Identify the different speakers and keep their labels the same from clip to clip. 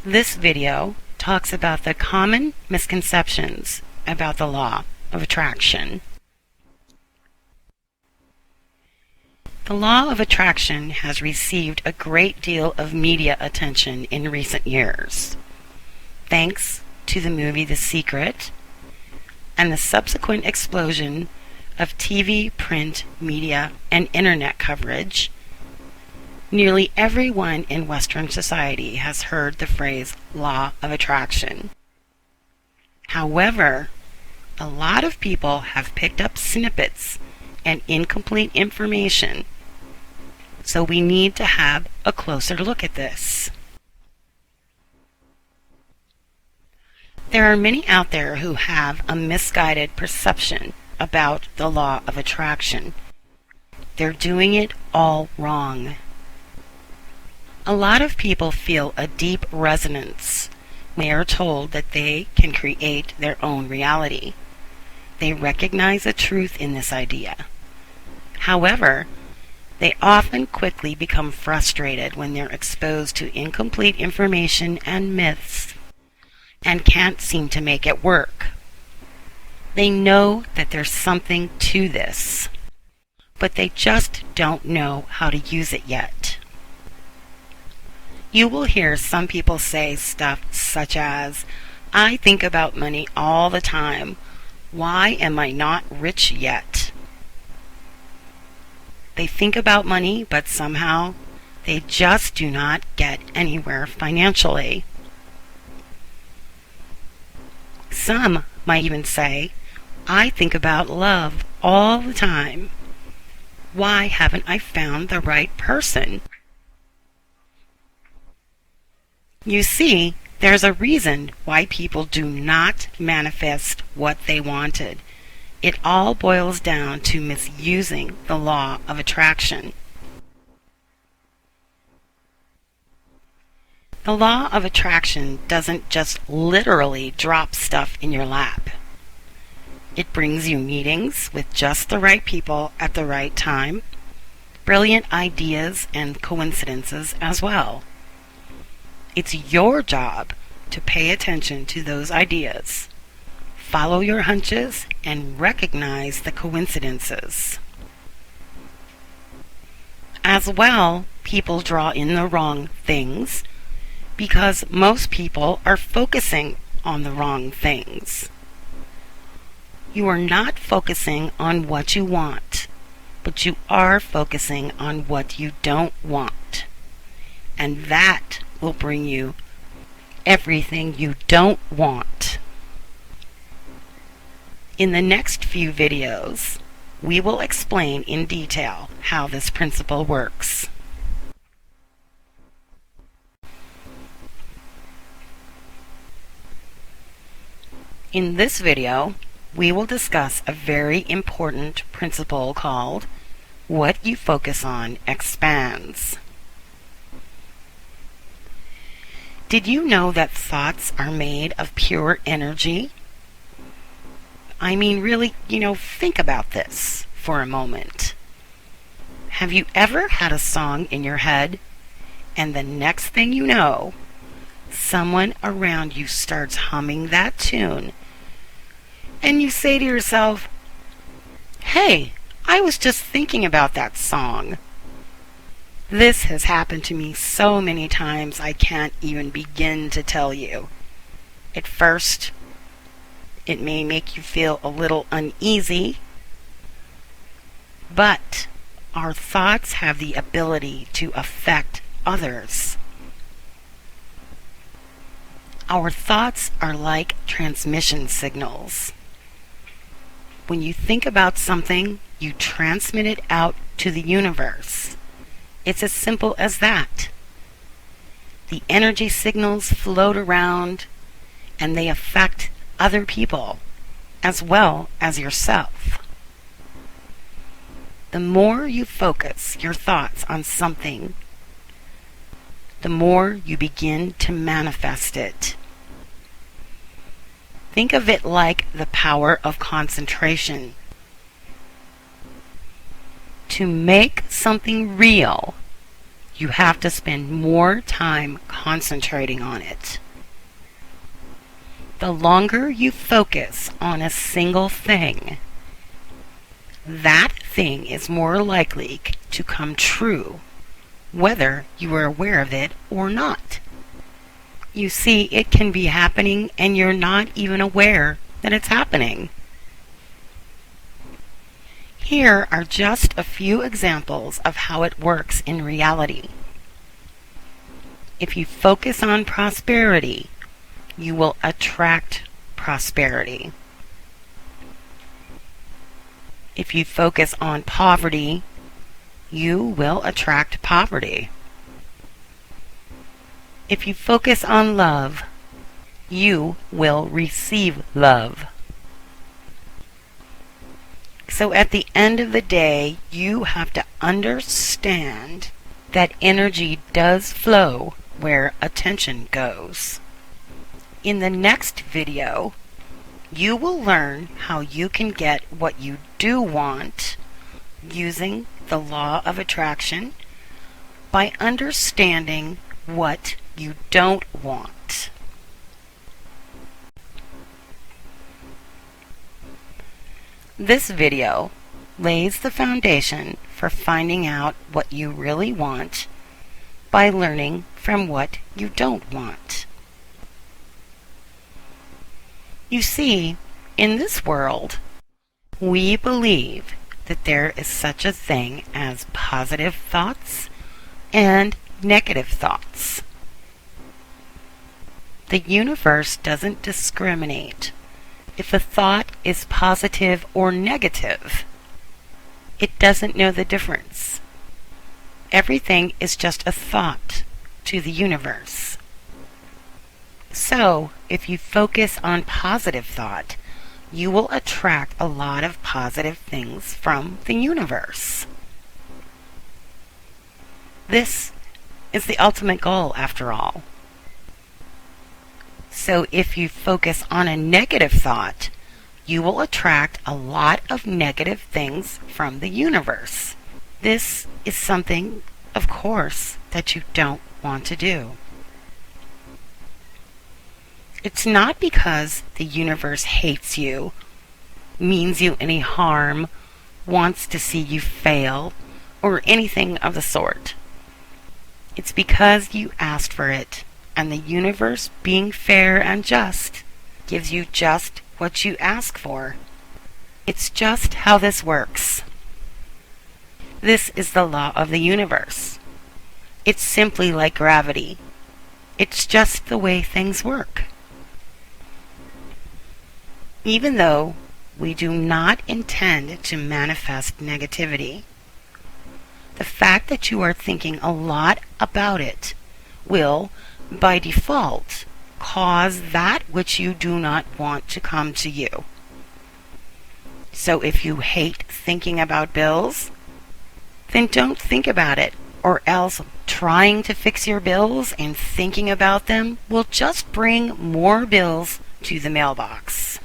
Speaker 1: This video talks about the common misconceptions about the law of attraction. The law of attraction has received a great deal of media attention in recent years, thanks to the movie The Secret and the subsequent explosion of TV, print, media, and internet coverage. Nearly everyone in Western society has heard the phrase law of attraction. However, a lot of people have picked up snippets and incomplete information, so we need to have a closer look at this. There are many out there who have a misguided perception about the law of attraction. They're doing it all wrong. A lot of people feel a deep resonance when they are told that they can create their own reality. They recognize a truth in this idea. However, they often quickly become frustrated when they're exposed to incomplete information and myths and can't seem to make it work. They know that there's something to this, but they just don't know how to use it yet. You will hear some people say stuff such as, "I think about money all the time. Why am I not rich yet?" They think about money, but somehow they just do not get anywhere financially. Some might even say, "I think about love all the time. Why haven't I found the right person?" You see, there's a reason why people do not manifest what they wanted. It all boils down to misusing the law of attraction. The law of attraction doesn't just literally drop stuff in your lap. It brings you meetings with just the right people at the right time, brilliant ideas and coincidences as well. It's your job to pay attention to those ideas, follow your hunches, and recognize the coincidences. As well, people draw in the wrong things because most people are focusing on the wrong things. You are not focusing on what you want, but you are focusing on what you don't want. And that will bring you everything you don't want. In the next few videos, we will explain in detail how this principle works. In this video, we will discuss a very important principle called "What you focus on expands." Did you know that thoughts are made of pure energy? I mean, really, think about this for a moment. Have you ever had a song in your head, and the next thing you know, someone around you starts humming that tune, and you say to yourself, "Hey, I was just thinking about that song." This has happened to me so many times I can't even begin to tell you. At first, it may make you feel a little uneasy, but our thoughts have the ability to affect others. Our thoughts are like transmission signals. When you think about something, you transmit it out to the universe. It's as simple as that. The energy signals float around and they affect other people as well as yourself. The more you focus your thoughts on something, the more you begin to manifest it. Think of it like the power of concentration. To make something real, You have to spend more time concentrating on it. The longer you focus on a single thing, that thing is more likely to come true, whether you are aware of it or not. You see, it can be happening and you're not even aware that it's happening. Here are just a few examples of how it works in reality. If you focus on prosperity, you will attract prosperity. If you focus on poverty, you will attract poverty. If you focus on love, you will receive love. So at the end of the day, you have to understand that energy does flow where attention goes. In the next video, you will learn how you can get what you do want using the law of attraction by understanding what you don't want. This video lays the foundation for finding out what you really want by learning from what you don't want. You see, in this world, we believe that there is such a thing as positive thoughts and negative thoughts. The universe doesn't discriminate if a thought is positive or negative. It doesn't know the difference. Everything is just a thought to the universe. So, if you focus on positive thought, you will attract a lot of positive things from the universe. This is the ultimate goal, after all. So if you focus on a negative thought, you will attract a lot of negative things from the universe. This is something, of course, that you don't want to do. It's not because the universe hates you, means you any harm, wants to see you fail, or anything of the sort. It's because you asked for it, and the universe, being fair and just, gives you just what you ask for. It's just how this works. This is the law of the universe. It's simply like gravity. It's just the way things work. Even though we do not intend to manifest negativity, the fact that you are thinking a lot about it will, by default, cause that which you do not want to come to you. So if you hate thinking about bills, then don't think about it, or else trying to fix your bills and thinking about them will just bring more bills to the mailbox.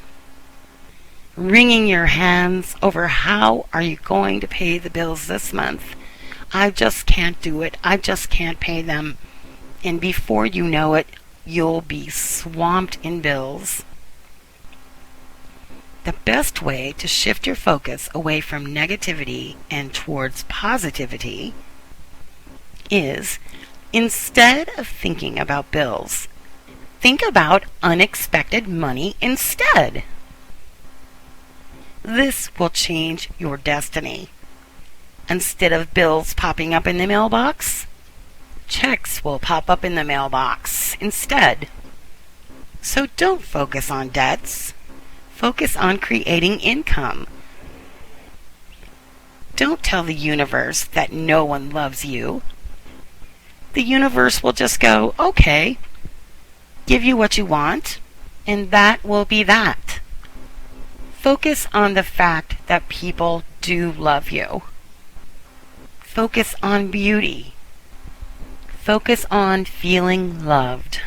Speaker 1: Wringing your hands over how are you going to pay the bills this month? I just can't do it. I just can't pay them. And before you know it, you'll be swamped in bills. The best way to shift your focus away from negativity and towards positivity is, instead of thinking about bills, think about unexpected money instead. This will change your destiny. Instead of bills popping up in the mailbox, checks will pop up in the mailbox instead. So don't focus on debts. Focus on creating income. Don't tell the universe that no one loves you. The universe will just go, okay, give you what you want, and that will be that. Focus on the fact that people do love you. Focus on beauty. Focus on feeling loved.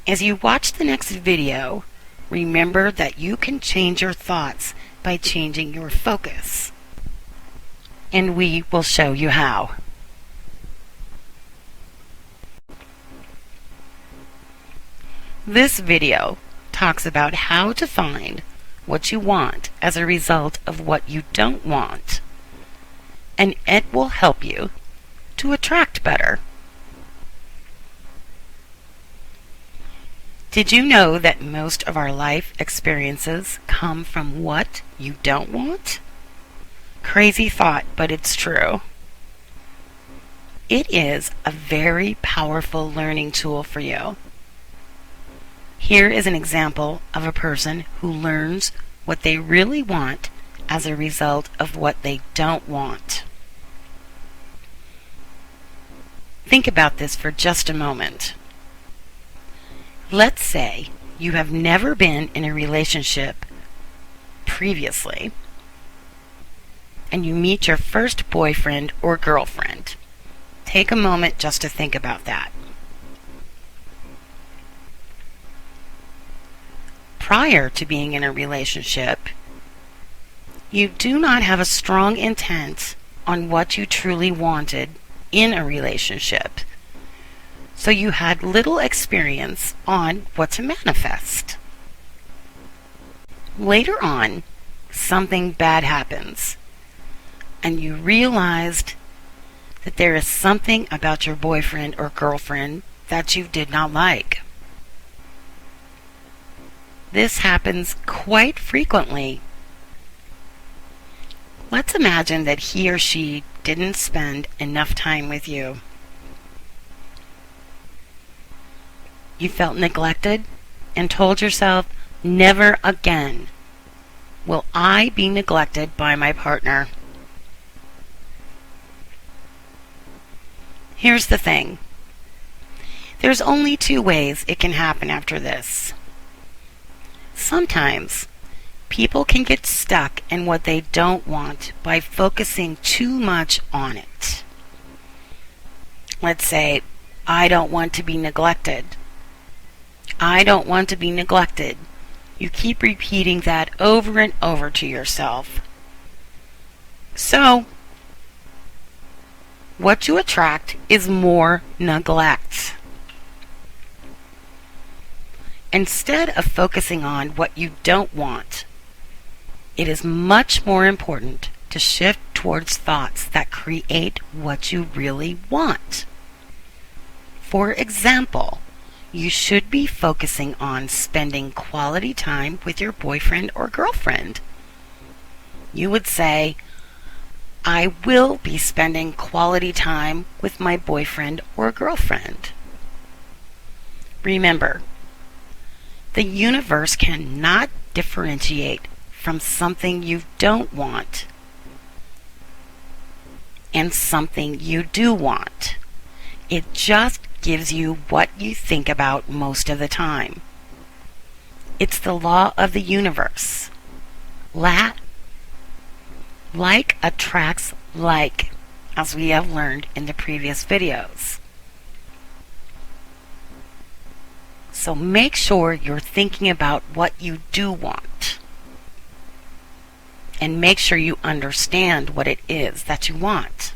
Speaker 1: As you watch the next video, remember that you can change your thoughts by changing your focus. And we will show you how. This video talks about how to find what you want as a result of what you don't want, and it will help you to attract better. Did you know that most of our life experiences come from what you don't want? Crazy thought, but it's true. It is a very powerful learning tool for you. Here is an example of a person who learns what they really want as a result of what they don't want. Think about this for just a moment. Let's say you have never been in a relationship previously, and you meet your first boyfriend or girlfriend. Take a moment just to think about that. Prior to being in a relationship, you do not have a strong intent on what you truly wanted in a relationship, so you had little experience on what to manifest. Later on, something bad happens, and you realized that there is something about your boyfriend or girlfriend that you did not like. This happens quite frequently. Let's imagine that he or she didn't spend enough time with you. You felt neglected and told yourself, never again will I be neglected by my partner. Here's the thing. There's only two ways it can happen after this. Sometimes people can get stuck in what they don't want by focusing too much on it. Let's say, I don't want to be neglected. I don't want to be neglected. You keep repeating that over and over to yourself. So, what you attract is more neglect. Instead of focusing on what you don't want, it is much more important to shift towards thoughts that create what you really want. For example, you should be focusing on spending quality time with your boyfriend or girlfriend. You would say, I will be spending quality time with my boyfriend or girlfriend. Remember, the universe cannot differentiate from something you don't want and something you do want. It just gives you what you think about most of the time. It's the law of the universe. Like attracts like, as we have learned in the previous videos. So make sure you're thinking about what you do want. And make sure you understand what it is that you want.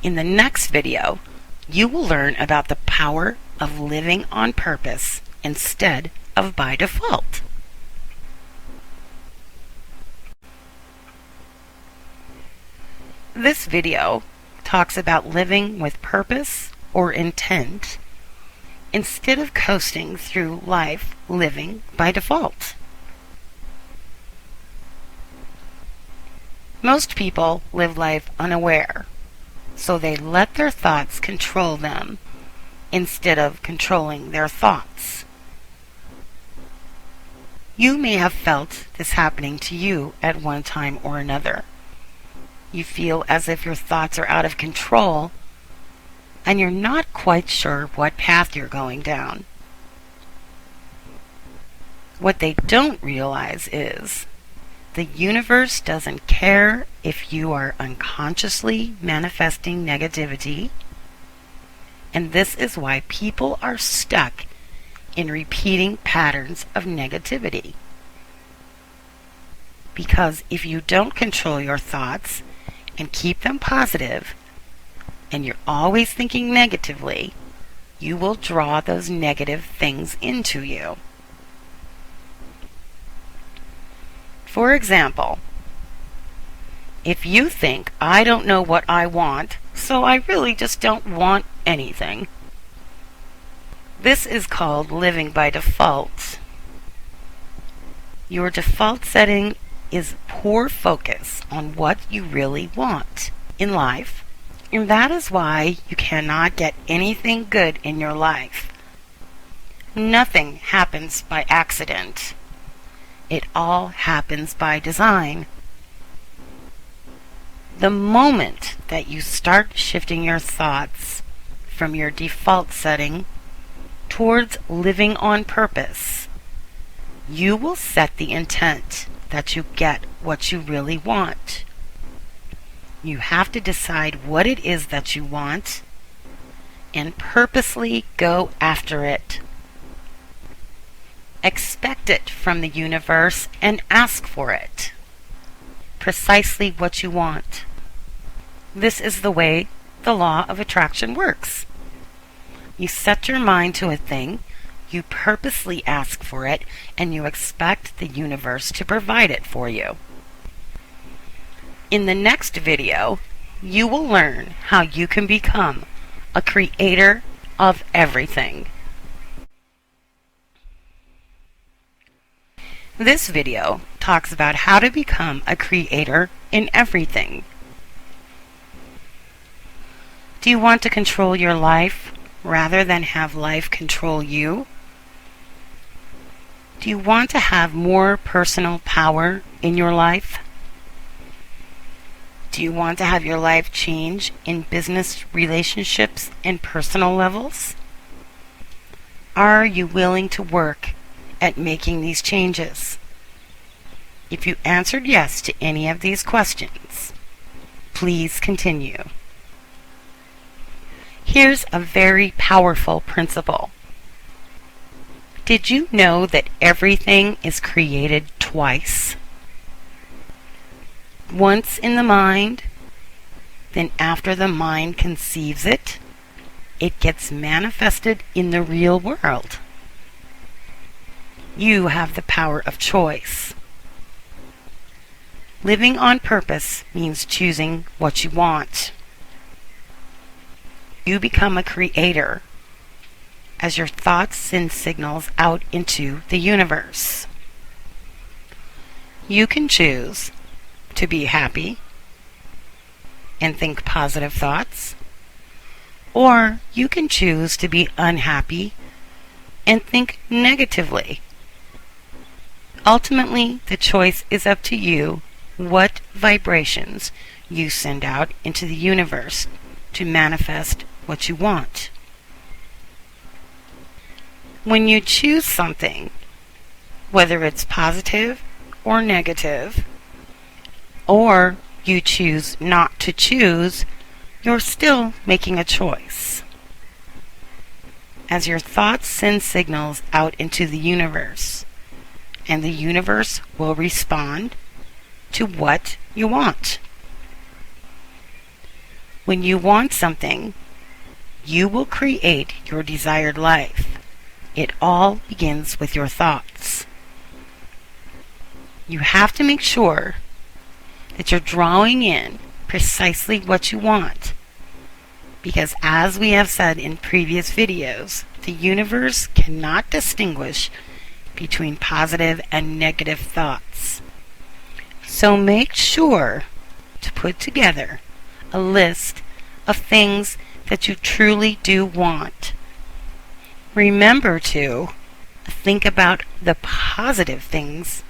Speaker 1: In the next video, you will learn about the power of living on purpose instead of by default. This video talks about living with purpose or intent instead of coasting through life living by default. Most people live life unaware, so they let their thoughts control them instead of controlling their thoughts. You may have felt this happening to you at one time or another. You feel as if your thoughts are out of control and you're not quite sure what path you're going down. What they don't realize is the universe doesn't care if you are unconsciously manifesting negativity, and this is why people are stuck in repeating patterns of negativity. Because if you don't control your thoughts and keep them positive, and you're always thinking negatively, you will draw those negative things into you. For example, if you think, I don't know what I want, so I really just don't want anything. This is called living by default. Your default setting is poor focus on what you really want in life, and that is why you cannot get anything good in your life. Nothing happens by accident. It all happens by design. The moment that you start shifting your thoughts from your default setting towards living on purpose, you will set the intent that you get what you really want. You have to decide what it is that you want and purposely go after it. Expect it from the universe and ask for it. Precisely what you want. This is the way the law of attraction works. You set your mind to a thing, you purposely ask for it, and you expect the universe to provide it for you. In the next video, you will learn how you can become a creator of everything. This video talks about how to become a creator in everything. Do you want to control your life rather than have life control you? Do you want to have more personal power in your life? Do you want to have your life change in business relationships and personal levels? Are you willing to work at making these changes? If you answered yes to any of these questions, please continue. Here's a very powerful principle. Did you know that everything is created twice? Once in the mind, then after the mind conceives it, it gets manifested in the real world. You have the power of choice. Living on purpose means choosing what you want. You become a creator as your thoughts send signals out into the universe. You can choose to be happy and think positive thoughts, or you can choose to be unhappy and think negatively. Ultimately, the choice is up to you what vibrations you send out into the universe to manifest what you want. When you choose something, whether it's positive or negative, or you choose not to choose, you're still making a choice. As your thoughts send signals out into the universe, and the universe will respond to what you want. When you want something, you will create your desired life. It all begins with your thoughts. You have to make sure that you're drawing in precisely what you want, because as we have said in previous videos, the universe cannot distinguish between positive and negative thoughts. So make sure to put together a list of things that you truly do want. Remember to think about the positive things,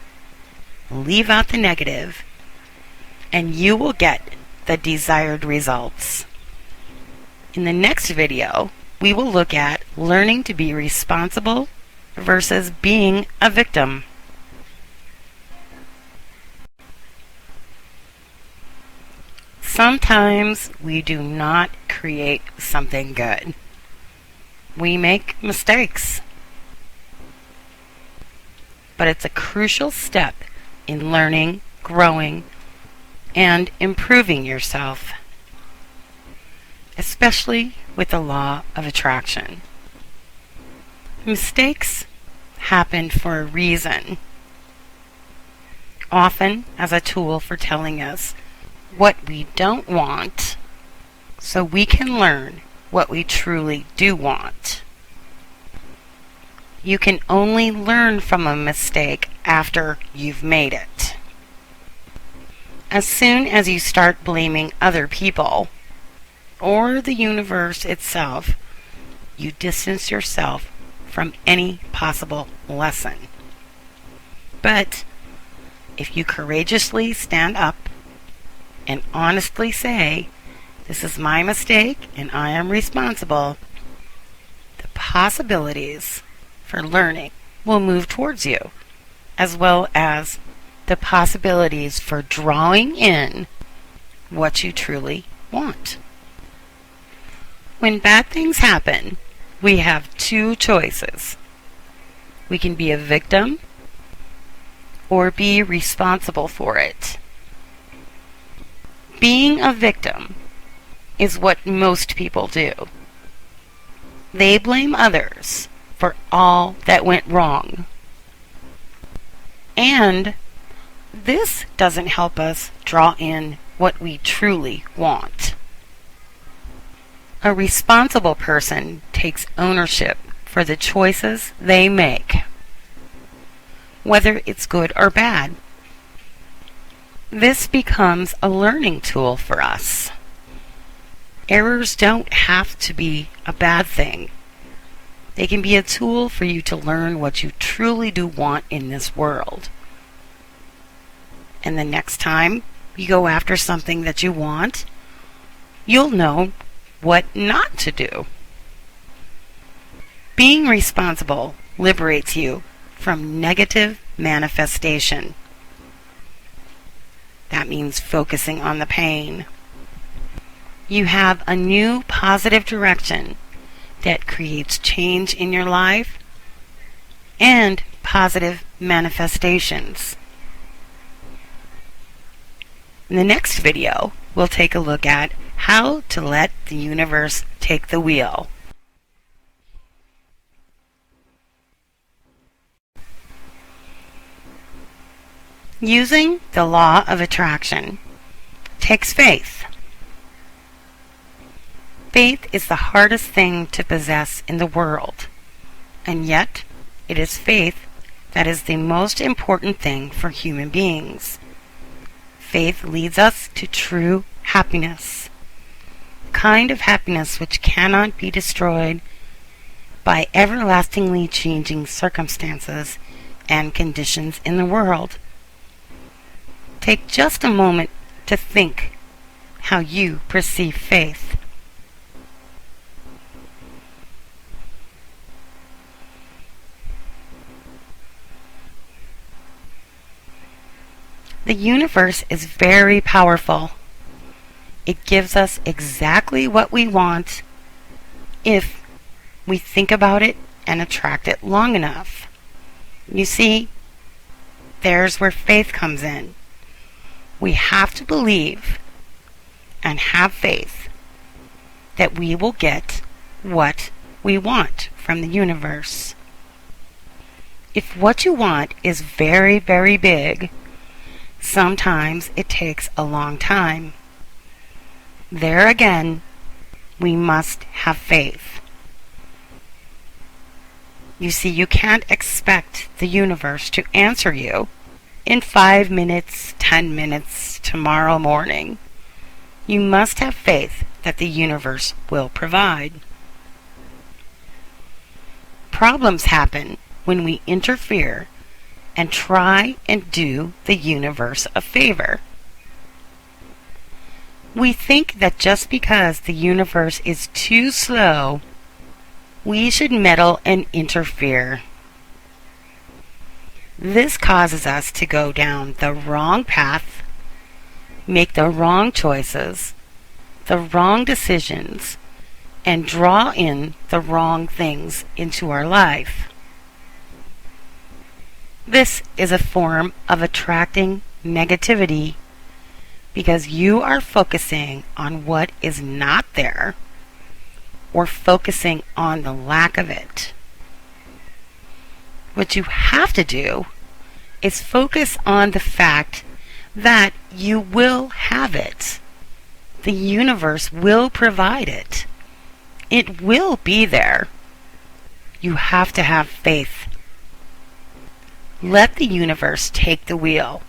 Speaker 1: leave out the negative, and you will get the desired results. In the next video, we will look at learning to be responsible versus being a victim. Sometimes we do not create something good. We make mistakes. But it's a crucial step in learning, growing, and improving yourself, especially with the law of attraction. Mistakes happen for a reason, often as a tool for telling us what we don't want so we can learn what we truly do want. You can only learn from a mistake after you've made it. As soon as you start blaming other people or the universe itself, you distance yourself from any possible lesson. But if you courageously stand up and honestly say, "This is my mistake and I am responsible," the possibilities for learning will move towards you, as well as the possibilities for drawing in what you truly want. When bad things happen, we have two choices. We can be a victim or be responsible for it. Being a victim is what most people do. They blame others for all that went wrong. And this doesn't help us draw in what we truly want. A responsible person takes ownership for the choices they make, whether it's good or bad. This becomes a learning tool for us. Errors don't have to be a bad thing. They can be a tool for you to learn what you truly do want in this world. And the next time you go after something that you want, you'll know what not to do. Being responsible liberates you from negative manifestation. That means focusing on the pain. You have a new positive direction that creates change in your life and positive manifestations. In the next video, we'll take a look at how to let the universe take the wheel. Using the law of attraction takes faith. Faith is the hardest thing to possess in the world, and yet it is faith that is the most important thing for human beings. Faith leads us to true happiness, the kind of happiness which cannot be destroyed by everlastingly changing circumstances and conditions in the world. Take just a moment to think how you perceive faith. The universe is very powerful. It gives us exactly what we want if we think about it and attract it long enough. You see, there's where faith comes in. We have to believe and have faith that we will get what we want from the universe. If what you want is very, very big, sometimes it takes a long time. There again, we must have faith. You see, you can't expect the universe to answer you in 5 minutes, 10 minutes, tomorrow morning. You must have faith that the universe will provide. Problems happen when we interfere and try and do the universe a favor. We think that just because the universe is too slow, we should meddle and interfere. This causes us to go down the wrong path, make the wrong choices, the wrong decisions, and draw in the wrong things into our life. This is a form of attracting negativity because you are focusing on what is not there or focusing on the lack of it. What you have to do is focus on the fact that you will have it. The universe will provide it. It will be there. You have to have faith. Let the universe take the wheel.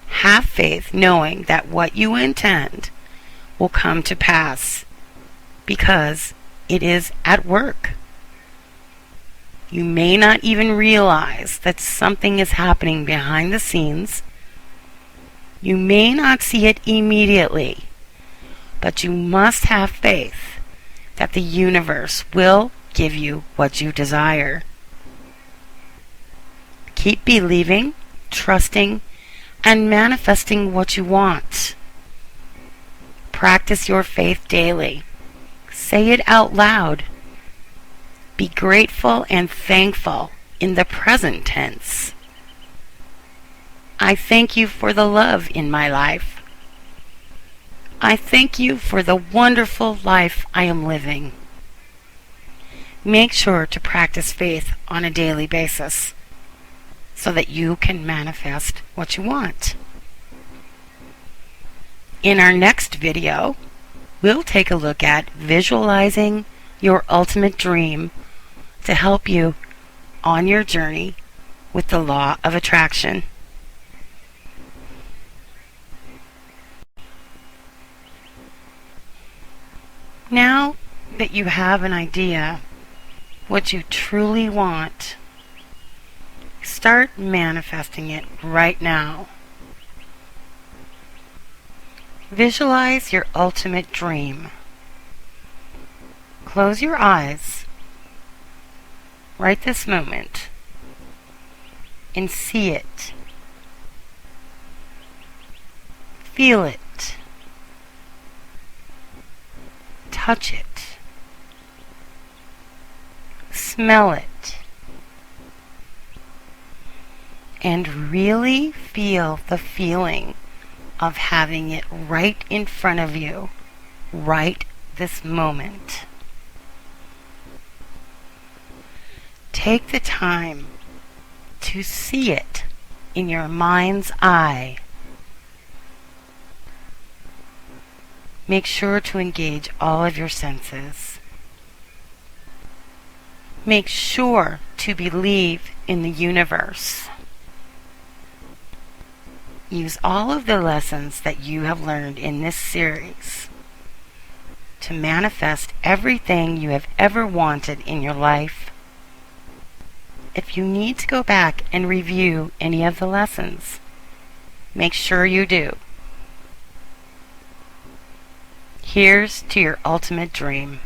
Speaker 1: Have faith knowing that what you intend will come to pass because it is at work. You may not even realize that something is happening behind the scenes. You may not see it immediately, but you must have faith that the universe will give you what you desire. Keep believing, trusting, and manifesting what you want. Practice your faith daily. Say it out loud. Be grateful and thankful in the present tense. I thank you for the love in my life. I thank you for the wonderful life I am living. Make sure to practice faith on a daily basis so that you can manifest what you want. In our next video, we'll take a look at visualizing your ultimate dream to help you on your journey with the law of attraction. Now that you have an idea what you truly want, start manifesting it right now. Visualize your ultimate dream. Close your eyes right this moment and see it. Feel it. Touch it. Smell it. And really feel the feeling of having it right in front of you, right this moment. Take the time to see it in your mind's eye. Make sure to engage all of your senses. Make sure to believe in the universe. Use all of the lessons that you have learned in this series to manifest everything you have ever wanted in your life. If you need to go back and review any of the lessons, make sure you do. Here's to your ultimate dream.